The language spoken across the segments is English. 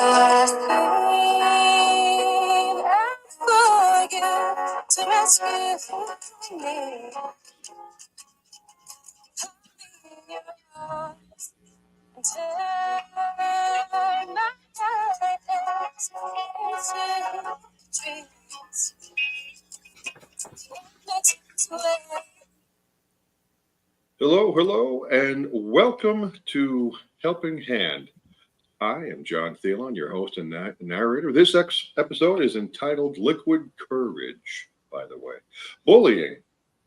I've for you to rescue me. And turn my darkness into dreams. Hello, and welcome to Helping Hand. I am John Thielon, your host and narrator. This episode is entitled Liquid Courage, by the way. Bullying,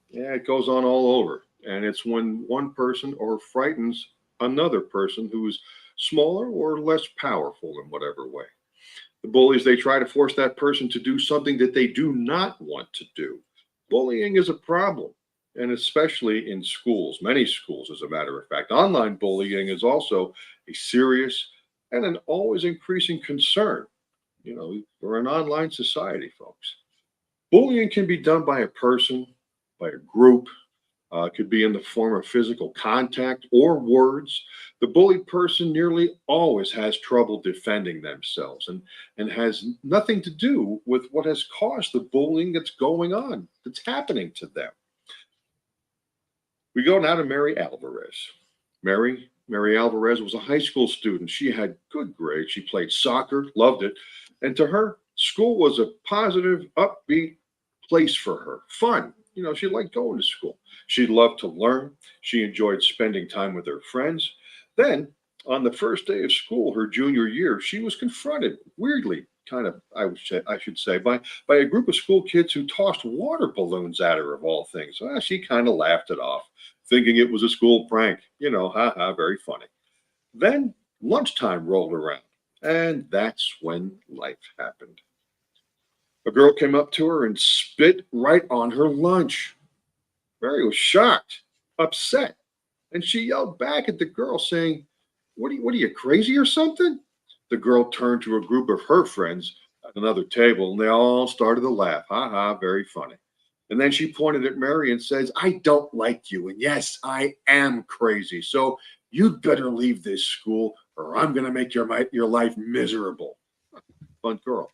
yeah, it goes on all over. And it's when one person or frightens another person who's smaller or less powerful in whatever way. The bullies, they try to force that person to do something that they do not want to do. Bullying is a problem, and especially in schools, many schools, as a matter of fact. Online bullying is also a serious and an always increasing concern. You know, we're an online society, folks. Bullying can be done by a person, by a group, could be in the form of physical contact or words. The bullied person nearly always has trouble defending themselves and has nothing to do with what has caused the bullying that's going on, that's happening to them. We go now to Mary Alvarez. Mary Alvarez was a high school student. She had good grades. She played soccer, loved it. And to her, school was a positive, upbeat place for her. Fun. You know, she liked going to school. She loved to learn. She enjoyed spending time with her friends. Then, on the first day of school, her junior year, she was confronted, weirdly, kind of, I should say, by a group of school kids who tossed water balloons at her, of all things. Well, she kind of laughed it off, thinking it was a school prank. You know, haha, very funny. Then lunchtime rolled around, and that's when life happened. A girl came up to her and spit right on her lunch. Mary was shocked, upset, and she yelled back at the girl, saying, what are you, crazy or something?" The girl turned to a group of her friends at another table, and they all started to laugh. Ha ha, very funny. And then she pointed at Mary and says, "I don't like you, and yes, I am crazy, so you'd better leave this school, or I'm going to make your life miserable." Fun girl.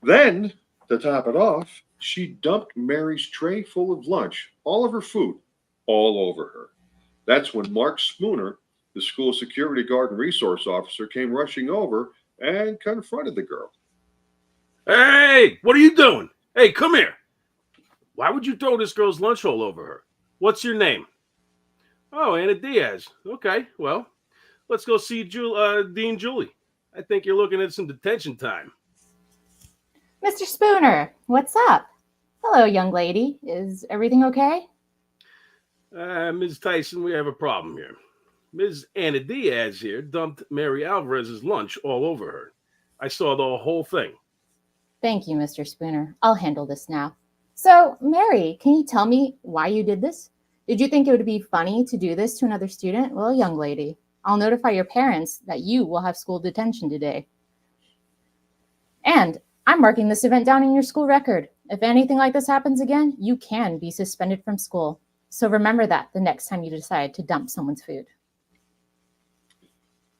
Then, to top it off, she dumped Mary's tray full of lunch, all of her food, all over her. That's when Mark Spooner, the school security guard and resource officer, came rushing over and confronted the girl. Hey, what are you doing? Hey, come here. Why would you throw this girl's lunch all over her? What's your name? Oh, Anna Diaz. Okay, well, let's go see Dean Julie. I think you're looking at some detention time. Mr. Spooner, what's up? Hello, young lady. Is everything okay? Ms. Tyson, we have a problem here. Ms. Anna Diaz here dumped Mary Alvarez's lunch all over her. I saw the whole thing. Thank you, Mr. Spooner. I'll handle this now. So, Mary, can you tell me why you did this? Did you think it would be funny to do this to another student? Well, young lady, I'll notify your parents that you will have school detention today. And I'm marking this event down in your school record. If anything like this happens again, you can be suspended from school. So remember that the next time you decide to dump someone's food.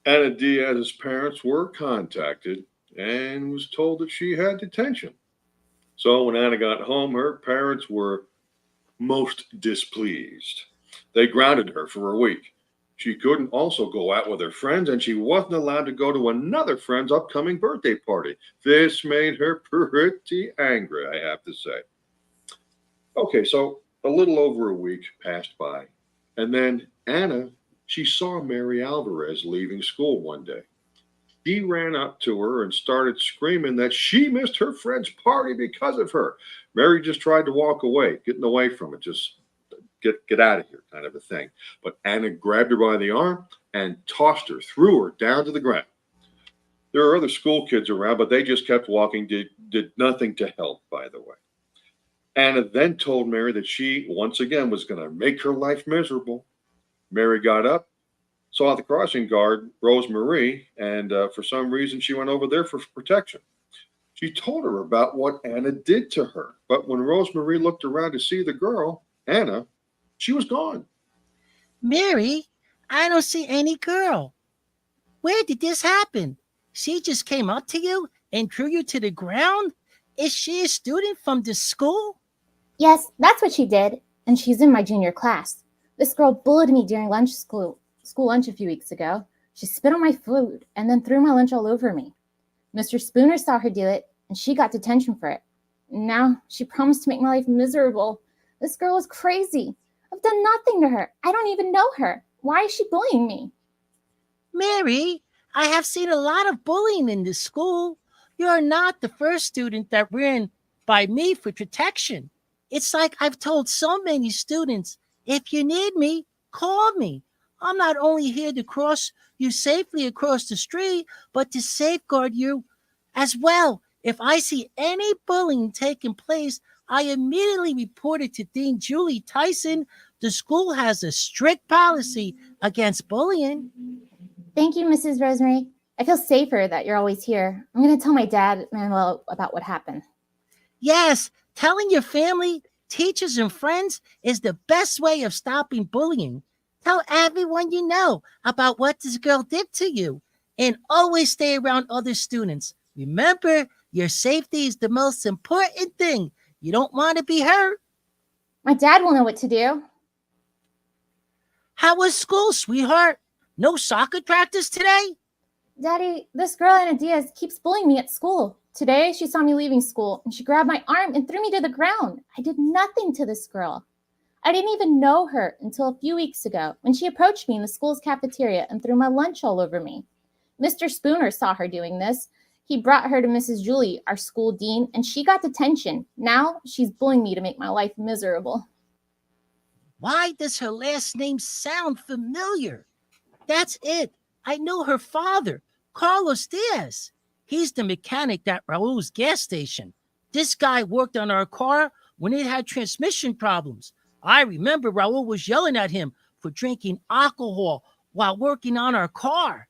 Anna Diaz's parents were contacted and was told that she had detention. So when Anna got home, her parents were most displeased. They grounded her for a week. She couldn't also go out with her friends, and she wasn't allowed to go to another friend's upcoming birthday party. This made her pretty angry, I have to say. Okay, so a little over a week passed by, and then Anna, she saw Mary Alvarez leaving school one day. He ran up to her and started screaming that she missed her friend's party because of her. Mary just tried to walk away, getting away from it, just get out of here kind of a thing. But Anna grabbed her by the arm and tossed her, threw her down to the ground. There were other school kids around, but they just kept walking, did nothing to help, by the way. Anna then told Mary that she, once again, was going to make her life miserable. Mary got up, saw the crossing guard, Rosemarie, and for some reason she went over there for protection. She told her about what Anna did to her, but when Rosemarie looked around to see the girl, Anna, she was gone. "Mary, I don't see any girl. Where did this happen?" She just came up to you and threw you to the ground? Is she a student from the school? Yes, that's what she did, and she's in my junior class. This girl bullied me during school lunch a few weeks ago. She spit on my food and then threw my lunch all over me. Mr. Spooner saw her do it, and she got detention for it. Now she promised to make my life miserable. This girl is crazy. I've done nothing to her. I don't even know her. Why is she bullying me? Mary, I have seen a lot of bullying in this school. You are not the first student that ran by me for protection. It's like I've told so many students, if you need me, call me. I'm not only here to cross you safely across the street, but to safeguard you as well. If I see any bullying taking place, I immediately report it to Dean Julie Tyson. The school has a strict policy against bullying. Thank you, Mrs. Rosemary. I feel safer that you're always here. I'm going to tell my dad, Manuel, about what happened. Yes, telling your family, teachers, and friends is the best way of stopping bullying. Tell everyone you know about what this girl did to you, and always stay around other students. Remember, your safety is the most important thing. You don't want to be hurt. My dad will know what to do. How was school, sweetheart? No soccer practice today? Daddy, this girl, Ana Diaz, keeps bullying me at school. Today, she saw me leaving school, and she grabbed my arm and threw me to the ground. I did nothing to this girl. I didn't even know her until a few weeks ago when she approached me in the school's cafeteria and threw my lunch all over me. Mr. Spooner saw her doing this. He brought her to Mrs. Julie, our school dean, and she got detention. Now she's bullying me to make my life miserable. Why does her last name sound familiar? That's it. I know her father, Carlos Diaz. He's the mechanic at Raul's gas station. This guy worked on our car when it had transmission problems. I remember Raul was yelling at him for drinking alcohol while working on our car.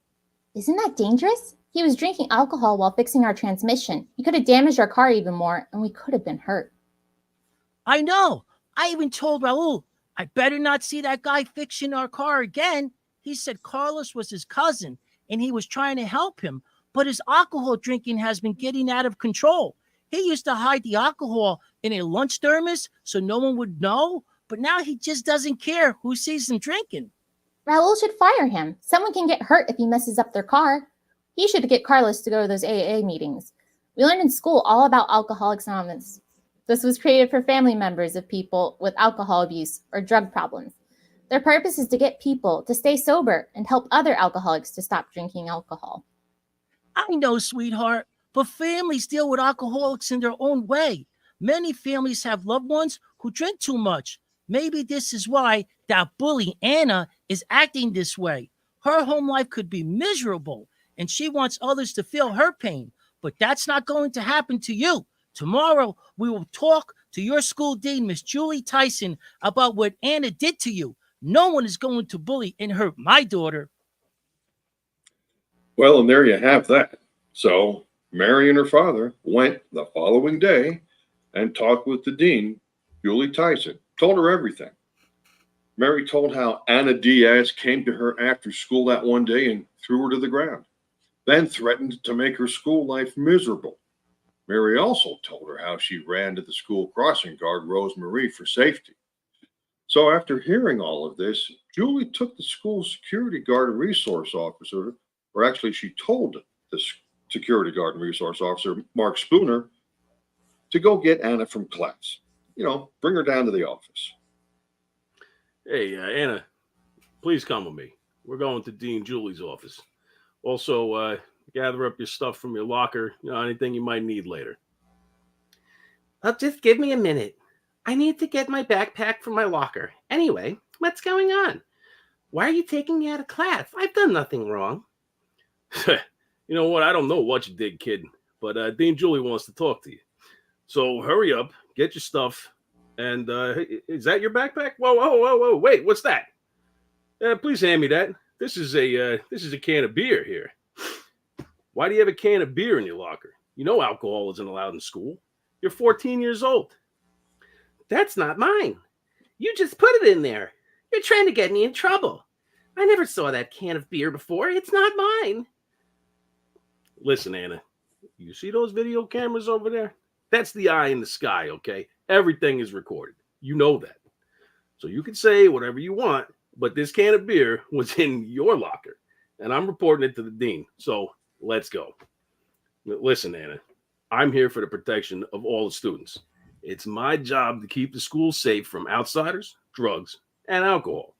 Isn't that dangerous? He was drinking alcohol while fixing our transmission. He could have damaged our car even more, and we could have been hurt. I know. I even told Raul, I better not see that guy fixing our car again. He said Carlos was his cousin, and he was trying to help him, but his alcohol drinking has been getting out of control. He used to hide the alcohol in a lunch thermos so no one would know, but now he just doesn't care who sees him drinking. Raul should fire him. Someone can get hurt if he messes up their car. He should get Carlos to go to those AA meetings. We learned in school all about Alcoholics Anonymous. This was created for family members of people with alcohol abuse or drug problems. Their purpose is to get people to stay sober and help other alcoholics to stop drinking alcohol. I know, sweetheart, but families deal with alcoholics in their own way. Many families have loved ones who drink too much. Maybe this is why that bully Anna is acting this way. Her home life could be miserable, and she wants others to feel her pain. But that's not going to happen to you. Tomorrow, we will talk to your school dean, Miss Julie Tyson, about what Anna did to you. No one is going to bully and hurt my daughter. Well, and there you have that. So Mary and her father went the following day and talked with the dean, Julie Tyson, told her everything. Mary told how Ana Diaz came to her after school that one day and threw her to the ground, then threatened to make her school life miserable. Mary also told her how she ran to the school crossing guard, Rose Marie, for safety. So after hearing all of this, Julie took the school security guard and resource officer, or actually she told the security guard and resource officer, Mark Spooner, to go get Anna from class. Bring her down to the office. Hey, Anna, please come with me. We're going to Dean Julie's office. Also, gather up your stuff from your locker, anything you might need later. Just give me a minute. I need to get my backpack from my locker. Anyway, what's going on? Why are you taking me out of class? I've done nothing wrong. You know what? I don't know what you did, kid, but Dean Julie wants to talk to you. So hurry up, get your stuff. And is that your backpack? Whoa. Wait, what's that? Please hand me that. This is a can of beer here. Why do you have a can of beer in your locker? You know alcohol isn't allowed in school. You're 14 years old. That's not mine. You just put it in there. You're trying to get me in trouble. I never saw that can of beer before. It's not mine. Listen, Anna, you see those video cameras over there? That's the eye in the sky, okay? Everything is recorded. You know that. So you can say whatever you want, but this can of beer was in your locker, and I'm reporting it to the dean. So let's go. Listen, Anna, I'm here for the protection of all the students. It's my job to keep the school safe from outsiders, drugs, and alcohol,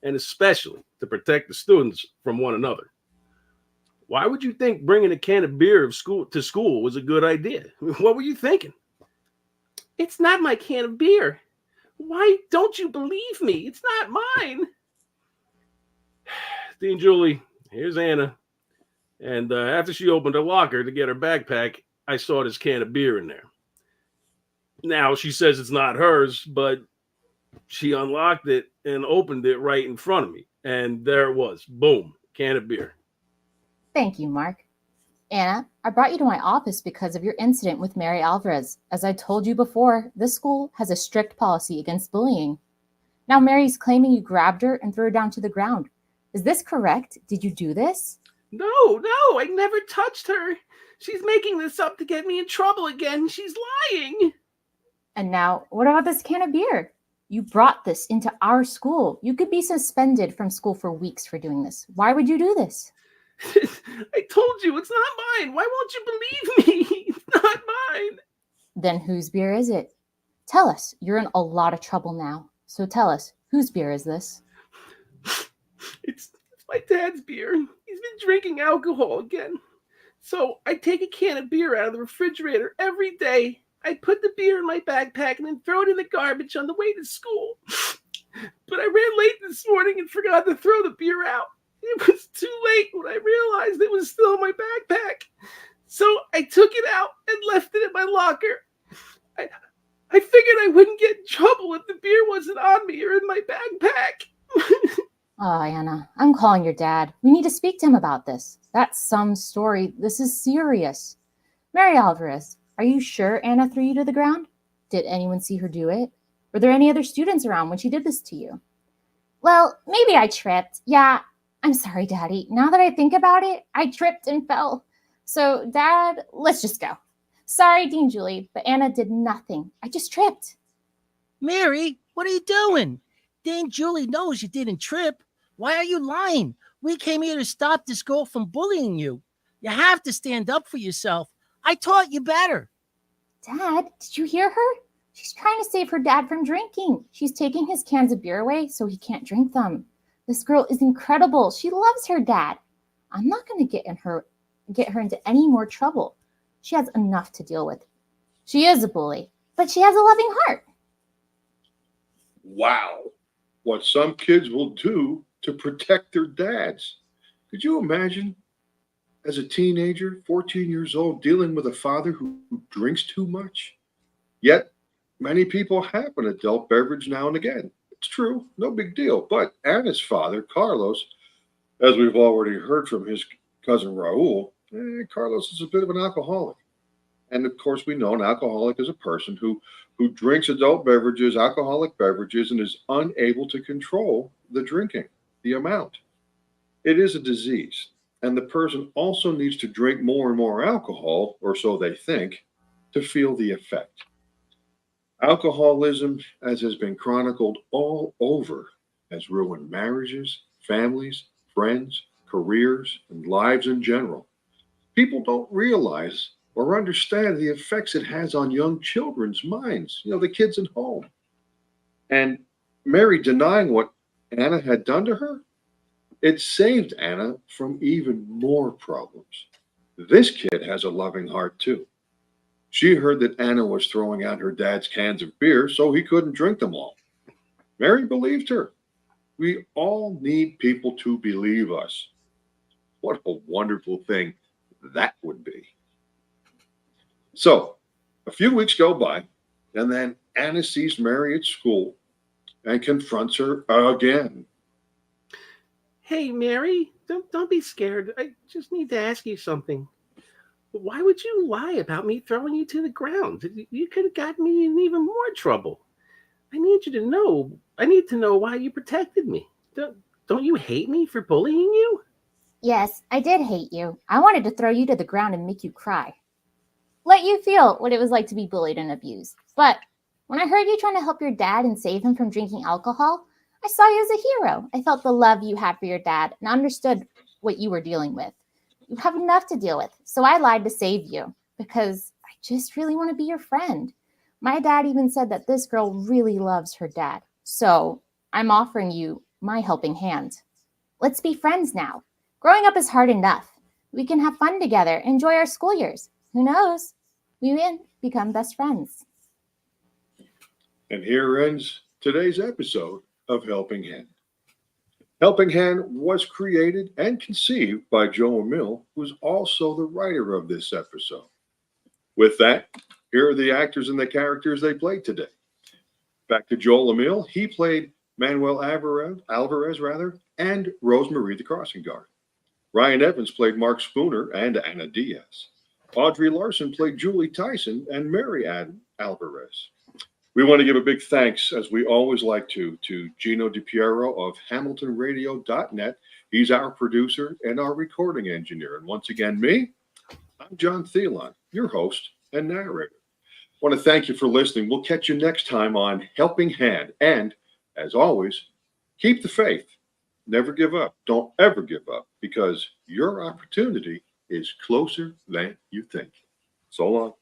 and especially to protect the students from one another. Why would you think bringing a can of beer to school was a good idea? What were you thinking? It's not my can of beer. Why don't you believe me? It's not mine. Dean Julie, here's Anna. And after she opened her locker to get her backpack, I saw this can of beer in there. Now, she says it's not hers, but she unlocked it and opened it right in front of me. And there it was. Boom, can of beer. Thank you, Mark. Anna, I brought you to my office because of your incident with Mary Alvarez. As I told you before, this school has a strict policy against bullying. Now Mary's claiming you grabbed her and threw her down to the ground. Is this correct? Did you do this? No, I never touched her. She's making this up to get me in trouble again. She's lying. And now, what about this can of beer? You brought this into our school. You could be suspended from school for weeks for doing this. Why would you do this? I told you, it's not mine. Why won't you believe me? It's not mine. Then whose beer is it? Tell us. You're in a lot of trouble now. So tell us, whose beer is this? It's my dad's beer. He's been drinking alcohol again. So I take a can of beer out of the refrigerator every day. I put the beer in my backpack and then throw it in the garbage on the way to school. But I ran late this morning and forgot to throw the beer out. It was too late when I realized it was still in my backpack. So I took it out and left it in my locker. I figured I wouldn't get in trouble if the beer wasn't on me or in my backpack. Oh, Anna, I'm calling your dad. We need to speak to him about this. That's some story. This is serious. Mary Alvarez, are you sure Anna threw you to the ground? Did anyone see her do it? Were there any other students around when she did this to you? Well, maybe I tripped. Yeah, I'm sorry, Daddy. Now that I think about it, I tripped and fell. So, Dad, let's just go. Sorry, Dean Julie, but Anna did nothing. I just tripped. Mary, what are you doing? Dame Julie knows you didn't trip. Why are you lying? We came here to stop this girl from bullying you. You have to stand up for yourself. I taught you better. Dad, did you hear her? She's trying to save her dad from drinking. She's taking his cans of beer away so he can't drink them. This girl is incredible. She loves her dad. I'm not going to get her into any more trouble. She has enough to deal with. She is a bully, but she has a loving heart. Wow. What some kids will do to protect their dads. Could you imagine, as a teenager, 14 years old, dealing with a father who drinks too much? Yet, many people have an adult beverage now and again. It's true, no big deal. But Anna's father, Carlos, as we've already heard from his cousin Raul, Carlos is a bit of an alcoholic. And of course, we know an alcoholic is a person who drinks adult beverages, alcoholic beverages, and is unable to control the drinking, the amount. It is a disease. And the person also needs to drink more and more alcohol, or so they think, to feel the effect. Alcoholism, as has been chronicled all over, has ruined marriages, families, friends, careers, and lives in general. People don't realize or understand the effects it has on young children's minds, the kids at home. And Mary denying what Anna had done to her, it saved Anna from even more problems. This kid has a loving heart too. She heard that Anna was throwing out her dad's cans of beer so he couldn't drink them all. Mary believed her. We all need people to believe us. What a wonderful thing that would be. So, a few weeks go by, and then Anna sees Mary at school and confronts her again. Hey, Mary, don't be scared. I just need to ask you something. Why would you lie about me throwing you to the ground? You could have gotten me in even more trouble. I need you to know. I need to know why you protected me. Don't you hate me for bullying you? Yes, I did hate you. I wanted to throw you to the ground and make you cry. Let you feel what it was like to be bullied and abused. But when I heard you trying to help your dad and save him from drinking alcohol, I saw you as a hero. I felt the love you had for your dad and understood what you were dealing with. You have enough to deal with, so I lied to save you because I just really want to be your friend. My dad even said that this girl really loves her dad. So I'm offering you my helping hand. Let's be friends now. Growing up is hard enough. We can have fun together, enjoy our school years. Who knows? We may become best friends. And here ends today's episode of Helping Hand. Helping Hand was created and conceived by Joel Mill, who's also the writer of this episode. With that, here are the actors and the characters they played today. Back to Joel Emil, he played Manuel Alvarez, and Rosemarie the Crossing Guard. Ryan Evans played Mark Spooner and Anna Diaz. Audrey Larson played Julie Tyson and Mary Ann Alvarez. We want to give a big thanks, as we always like to Gino DiPiero of HamiltonRadio.net. He's our producer and our recording engineer. And once again, me, I'm John Thielon, your host and narrator. I want to thank you for listening. We'll catch you next time on Helping Hand. And as always, keep the faith. Never give up. Don't ever give up, because your opportunity is closer than you think. So long.